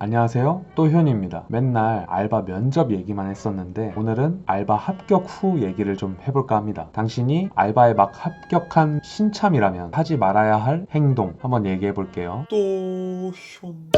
안녕하세요, 또현입니다. 맨날 알바 면접 얘기만 했었는데 오늘은 알바 합격 후 얘기를 좀 해볼까 합니다. 당신이 알바에 막 합격한 신참이라면 하지 말아야 할 행동 한번 얘기해 볼게요.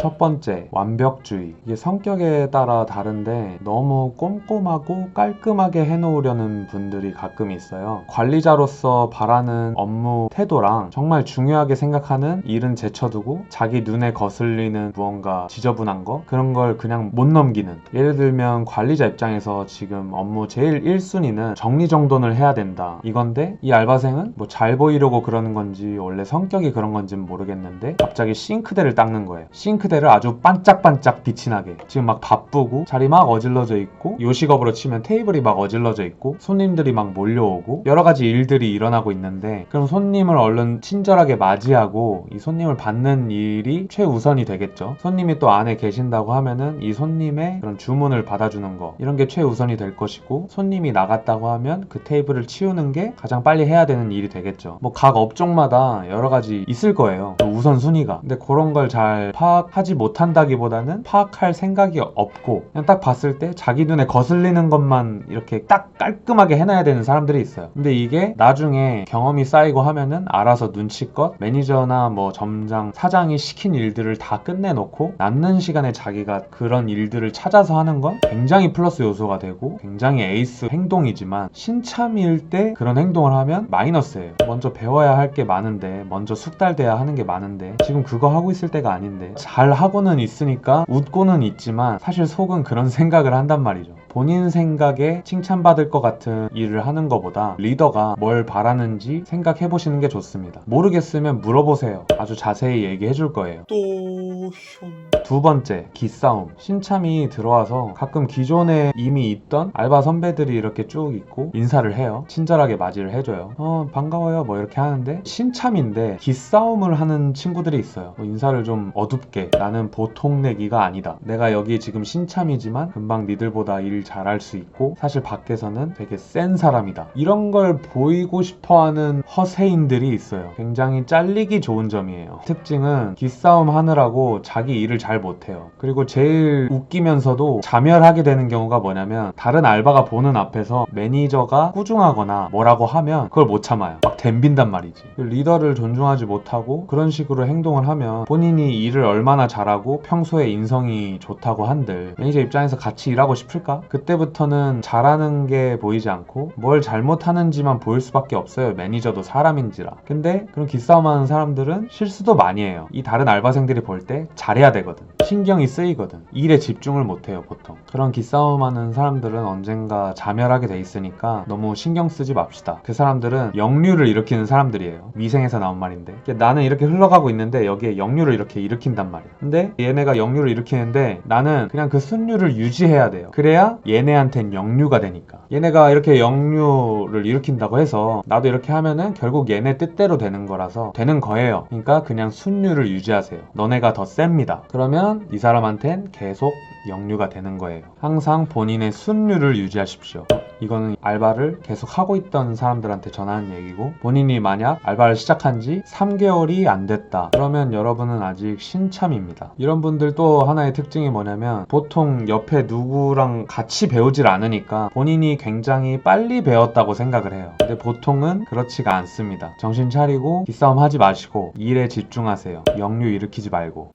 첫 번째, 완벽주의. 이게 성격에 따라 다른데 너무 꼼꼼하고 깔끔하게 해놓으려는 분들이 가끔 있어요. 관리자로서 바라는 업무 태도랑 정말 중요하게 생각하는 일은 제쳐두고 자기 눈에 거슬리는 무언가 지저분한 거, 그런 걸 그냥 못 넘기는. 예를 들면 관리자 입장에서 지금 업무 제일 1순위는 정리정돈을 해야 된다 이건데, 이 알바생은 뭐 잘 보이려고 그러는 건지 원래 성격이 그런 건지는 모르겠는데 갑자기 싱크대를 닦는 거예요. 싱크대를 아주 반짝반짝 빛이 나게. 지금 막 바쁘고 자리 막 어질러져 있고, 요식업으로 치면 테이블이 막 어질러져 있고 손님들이 막 몰려오고 여러 가지 일들이 일어나고 있는데, 그럼 손님을 얼른 친절하게 맞이하고 이 손님을 받는 일이 최우선이 되겠죠. 손님이 또 안에 계신다고 하면은 이 손님의 그런 주문을 받아주는 거, 이런 게 최우선이 될 것이고, 손님이 나갔다고 하면 그 테이블을 치우는 게 가장 빨리 해야 되는 일이 되겠죠. 뭐 각 업종마다 여러 가지 있을 거예요, 우선순위가. 근데 그런 걸 잘 파악하지 못한다기보다는 파악할 생각이 없고 그냥 딱 봤을 때 자기 눈에 거슬리는 것만 이렇게 딱 깔끔하게 해놔야 되는 사람들이 있어요. 근데 이게 나중에 경험이 쌓이고 하면은 알아서 눈치껏 매니저나 뭐 점장, 사장이 시킨 일들을 다 끝내놓고 남는 시간에 자기가 그런 일들을 찾아서 하는 건 굉장히 플러스 요소가 되고 굉장히 에이스 행동이지만, 신참일 때 그런 행동을 하면 마이너스예요. 먼저 배워야 할 게 많은데, 먼저 숙달돼야 하는 게 많은데 지금 그거 하고 있을 때가 아닌데. 잘 하고는 있으니까 웃고는 있지만 사실 속은 그런 생각을 한단 말이죠. 본인 생각에 칭찬받을 것 같은 일을 하는 것보다 리더가 뭘 바라는지 생각해 보시는 게 좋습니다. 모르겠으면 물어보세요. 아주 자세히 얘기해 줄 거예요. 두 번째, 기싸움. 신참이 들어와서 가끔 기존에 이미 있던 알바 선배들이 이렇게 쭉 있고 인사를 해요. 친절하게 맞이를 해줘요. 반가워요 뭐 이렇게 하는데, 신참인데 기싸움을 하는 친구들이 있어요. 인사를 좀 어둡게, 나는 보통 내기가 아니다, 내가 여기 지금 신참이지만 금방 니들보다 일 잘할 수 있고 사실 밖에서는 되게 센 사람이다, 이런 걸 보이고 싶어하는 허세인들이 있어요. 굉장히 잘리기 좋은 점이에요. 특징은 기싸움 하느라고 자기 일을 잘 못해요. 그리고 제일 웃기면서도 자멸하게 되는 경우가 뭐냐면, 다른 알바가 보는 앞에서 매니저가 꾸중하거나 뭐라고 하면 그걸 못 참아요. 막 덤빈단 말이지. 리더를 존중하지 못하고 그런 식으로 행동을 하면 본인이 일을 얼마나 잘하고 평소에 인성이 좋다고 한들 매니저 입장에서 같이 일하고 싶을까? 그때부터는 잘하는 게 보이지 않고 뭘 잘못하는지만 보일 수밖에 없어요. 매니저도 사람인지라. 근데 그런 기싸움하는 사람들은 실수도 많이 해요. 이 다른 알바생들이 볼 때 잘해야 되거든, 신경이 쓰이거든, 일에 집중을 못해요 보통. 그런 기싸움하는 사람들은 언젠가 자멸하게 돼 있으니까 너무 신경 쓰지 맙시다. 그 사람들은 역류를 일으키는 사람들이에요. 위생에서 나온 말인데, 나는 이렇게 흘러가고 있는데 여기에 역류를 이렇게 일으킨단 말이에요. 근데 얘네가 역류를 일으키는데 나는 그냥 그 순류를 유지해야 돼요. 그래야 얘네한텐 역류가 되니까. 얘네가 이렇게 역류를 일으킨다고 해서 나도 이렇게 하면은 결국 얘네 뜻대로 되는 거라서 되는 거예요. 그러니까 그냥 순류를 유지하세요. 너네가 더 셉니다. 그러면 이 사람한텐 계속 역류가 되는 거예요. 항상 본인의 순류를 유지하십시오. 이거는 알바를 계속 하고 있던 사람들한테 전하는 얘기고, 본인이 만약 알바를 시작한 지 3개월이 안 됐다 그러면 여러분은 아직 신참입니다. 이런 분들 또 하나의 특징이 뭐냐면, 보통 옆에 누구랑 같이 배우질 않으니까 본인이 굉장히 빨리 배웠다고 생각을 해요. 근데 보통은 그렇지가 않습니다. 정신 차리고 기싸움 하지 마시고 일에 집중하세요. 역류 일으키지 말고.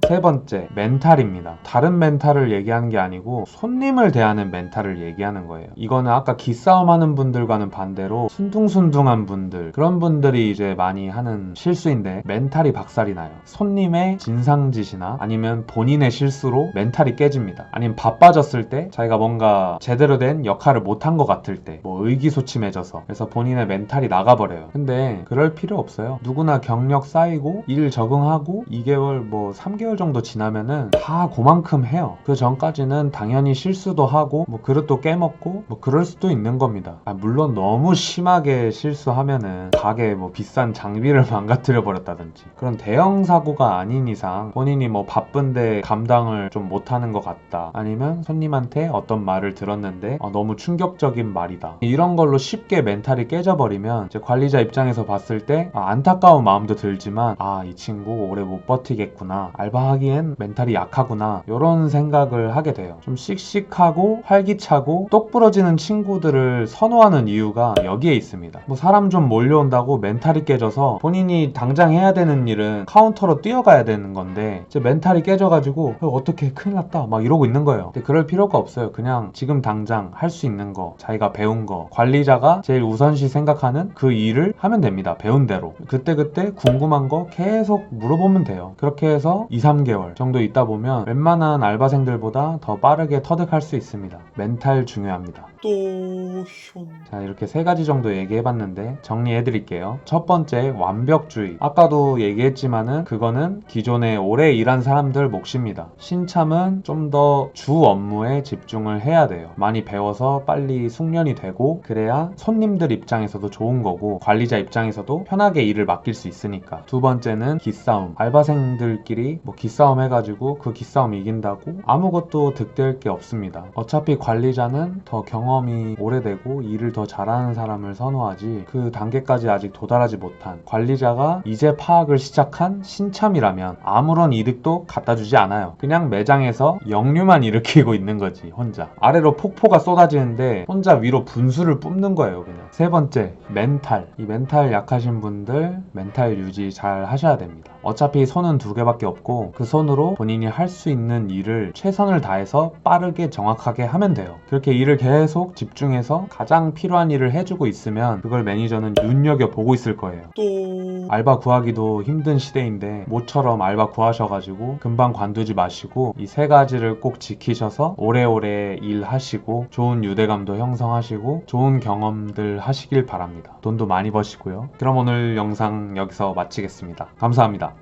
세 번째, 멘탈입니다. 다른 멘탈을 얘기하는 게 아니고 손님을 대하는 멘탈을 얘기하는 거예요. 이거는 아까 기싸움 하는 분들과는 반대로 순둥순둥한 분들, 그런 분들이 이제 많이 하는 실수인데, 멘탈이 박살이 나요. 손님의 진상짓이나 아니면 본인의 실수로 멘탈이 깨집니다. 아니면 바빠졌을 때 자기가 뭔가 제대로 된 역할을 못한 것 같을 때, 뭐 의기소침해져서, 그래서 본인의 멘탈이 나가버려요. 근데 그럴 필요 없어요. 누구나 경력 쌓이고 일 적응하고 2개월 뭐 3개월 정도 지나면은 다 그만큼 해요. 그 전까지는 당연히 실수도 하고 뭐 그릇도 약속도 깨먹고 뭐 그럴 수도 있는 겁니다. 물론 너무 심하게 실수하면은 가게 뭐 비싼 장비를 망가뜨려 버렸다든지 그런 대형 사고가 아닌 이상 본인이 뭐 바쁜데 감당을 좀 못하는 것 같다, 아니면 손님한테 어떤 말을 들었는데 너무 충격적인 말이다, 이런 걸로 쉽게 멘탈이 깨져버리면 이제 관리자 입장에서 봤을 때 안타까운 마음도 들지만 이 친구 오래 못 버티겠구나, 알바하기엔 멘탈이 약하구나, 이런 생각을 하게 돼요. 좀 씩씩하고 활기차고 똑부러지는 친구들을 선호하는 이유가 여기에 있습니다. 뭐 사람 좀 몰려온다고 멘탈이 깨져서 본인이 당장 해야 되는 일은 카운터로 뛰어가야 되는 건데 이제 멘탈이 깨져가지고 어떻게 큰일 났다 막 이러고 있는 거예요. 근데 그럴 필요가 없어요. 그냥 지금 당장 할 수 있는 거, 자기가 배운 거, 관리자가 제일 우선시 생각하는 그 일을 하면 됩니다. 배운 대로. 그때그때 궁금한 거 계속 물어보면 돼요. 그렇게 해서 2, 3개월 정도 있다 보면 웬만한 알바생들보다 더 빠르게 터득할 수 있습니다. 멘탈 중요합니다. 자, 이렇게 3가지 정도 얘기해봤는데 정리해드릴게요. 첫 번째, 완벽주의. 아까도 얘기했지만은 그거는 기존에 오래 일한 사람들 몫입니다. 신참은 좀 더 주 업무에 집중을 해야 돼요. 많이 배워서 빨리 숙련이 되고 그래야 손님들 입장에서도 좋은 거고 관리자 입장에서도 편하게 일을 맡길 수 있으니까. 두 번째는 기싸움. 알바생들끼리 뭐 기싸움 해가지고 그 기싸움 이긴다고 아무것도 득될 게 없습니다. 어차피 관리자는 더 경험이 오래되고 일을 더 잘하는 사람을 선호하지 그 단계까지 아직 도달하지 못한 관리자가 이제 파악을 시작한 신참이라면 아무런 이득도 갖다 주지 않아요. 그냥 매장에서 역류만 일으키고 있는 거지, 혼자. 아래로 폭포가 쏟아지는데 혼자 위로 분수를 뿜는 거예요, 그냥. 세 번째, 멘탈. 이 멘탈 약하신 분들 멘탈 유지 잘 하셔야 됩니다. 어차피 손은 2개밖에 없고 그 손으로 본인이 할 수 있는 일을 최선을 다해서 빠르게 정확하게 하면 돼요. 그렇게 일을 계속 집중해서 가장 필요한 일을 해주고 있으면 그걸 매니저는 눈여겨보고 있을 거예요. 알바 구하기도 힘든 시대인데 모처럼 알바 구하셔가지고 금방 관두지 마시고 이 3가지를 꼭 지키셔서 오래오래 일하시고 좋은 유대감도 형성하시고 좋은 경험들 하시길 바랍니다. 돈도 많이 버시고요. 그럼 오늘 영상 여기서 마치겠습니다. 감사합니다.